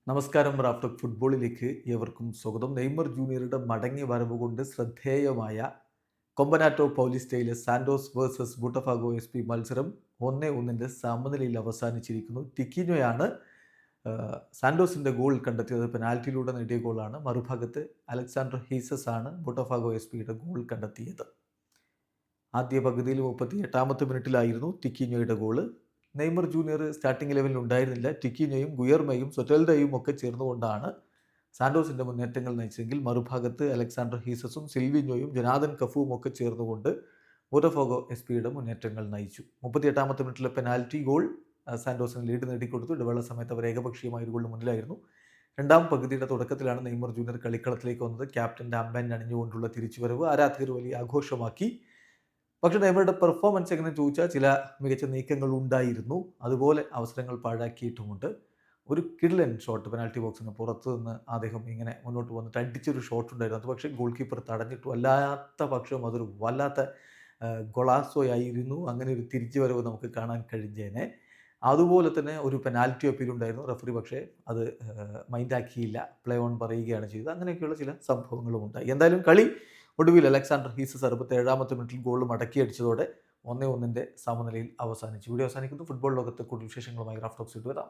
നമസ്കാരം. റാഫ്റ്റോക്ക് ഫുട്ബോളിലേക്ക് ഏവർക്കും സ്വാഗതം. നെയ്മർ ജൂനിയറുടെ മടങ്ങി വരവ് കൊണ്ട് ശ്രദ്ധേയമായ കൊമ്പനാറ്റോ പൗലിസ്റ്റയിലെ സാന്റോസ് വേഴ്സസ് ബൂട്ടഫാഗോ SP മത്സരം 1-1 സമനിലയിൽ അവസാനിച്ചിരിക്കുന്നു. ടിക്കിനോയാണ് സാന്റോസിൻ്റെ ഗോൾ കണ്ടെത്തിയത്. പെനാൽറ്റിയിലൂടെ നേടിയ ഗോളാണ്. മറുഭാഗത്ത് അലക്സാണ്ടർ ഹീസസ് ആണ് ബൂട്ടഫാഗോ SPയുടെ ഗോൾ കണ്ടെത്തിയത്. ആദ്യ പകുതിയിൽ 38ാമത്തെ മിനിറ്റിലായിരുന്നു ടിക്കിനോയുടെ ഗോള്. നെയ്മർ ജൂനിയർ സ്റ്റാർട്ടിംഗ് ലെവലിൽ ഉണ്ടായിരുന്നില്ല. ടിക്കിനോയും ഗുയർമയും സൊറ്റൽഡയും ഒക്കെ ചേർന്നുകൊണ്ടാണ് സാന്റോസിൻ്റെ മുന്നേറ്റങ്ങൾ നയിച്ചെങ്കിൽ മറുഭാഗത്ത് അലക്സാണ്ടർ ഹീസസും സിൽവിഞ്ഞോയും ജൊനാഥൻ കഫുവും ഒക്കെ ചേർന്നുകൊണ്ട് ബോട്ടഫോഗോ SPയുടെ മുന്നേറ്റങ്ങൾ നയിച്ചു. 38ാമത്തെ മിനിറ്റിലെ പെനാൽറ്റി ഗോൾ സാന്റോസിന് ലീഡ് നേടിക്കൊടുത്തു. ഇടവേള സമയത്ത് അവർ ഏകപക്ഷീയമായ ഒരു ഗോളിന് മുന്നിലായിരുന്നു. രണ്ടാം പകുതിയുടെ തുടക്കത്തിലാണ് നെയ്മർ ജൂനിയർ കളിക്കളത്തിലേക്ക് വന്നത്. ക്യാപ്റ്റൻ്റെ അമ്പൻ അണിഞ്ഞുകൊണ്ടുള്ള തിരിച്ചുവരവ് ആരാധകർ വലിയ ആഘോഷമാക്കി. പക്ഷേ നെയ്മറുടെ പെർഫോമൻസ് എങ്ങനെ ചോദിച്ചാൽ ചില മികച്ച നീക്കങ്ങൾ ഉണ്ടായിരുന്നു. അതുപോലെ അവസരങ്ങൾ പാഴാക്കിയിട്ടുമുണ്ട്. ഒരു കിടിലൻ ഷോട്ട് പെനാൽറ്റി ബോക്സിന് പുറത്തു നിന്ന് അദ്ദേഹം ഇങ്ങനെ മുന്നോട്ട് വന്നിട്ട് അടിച്ചൊരു ഷോട്ട് ഉണ്ടായിരുന്നു. അത് പക്ഷേ ഗോൾ കീപ്പർ തടഞ്ഞിട്ടു. അല്ലാത്ത പക്ഷം അതൊരു വല്ലാത്ത ഗൊളാസോയായിരുന്നു. അങ്ങനെ ഒരു തിരിച്ചുവരവ് നമുക്ക് കാണാൻ കഴിഞ്ഞേനെ. അതുപോലെ തന്നെ ഒരു പെനാൽറ്റി അപ്പീൽ ഉണ്ടായിരുന്നു. റഫറി പക്ഷേ അത് മൈൻഡാക്കിയില്ല. പ്ലേ ഓൺ പറയുകയാണ് ചെയ്തത്. അങ്ങനെയൊക്കെയുള്ള ചില സംഭവങ്ങളും ഉണ്ടായി. എന്തായാലും കളി ഒടുവിൽ അലക്സാണ്ടർ ഹീസസ് 67ാമത്തെ മിനിറ്റിൽ ഗോൾ മടക്കിയടിച്ചതോടെ 1-1 സമനിലയിൽ അവസാനിച്ചു. വീഡിയോ അവസാനിക്കുന്നു. ഫുട്ബോൾ ലോകത്തെ കൂടുതൽ വിശേഷങ്ങളുമായി റാഫ്റ്റോക്സ് വരാം.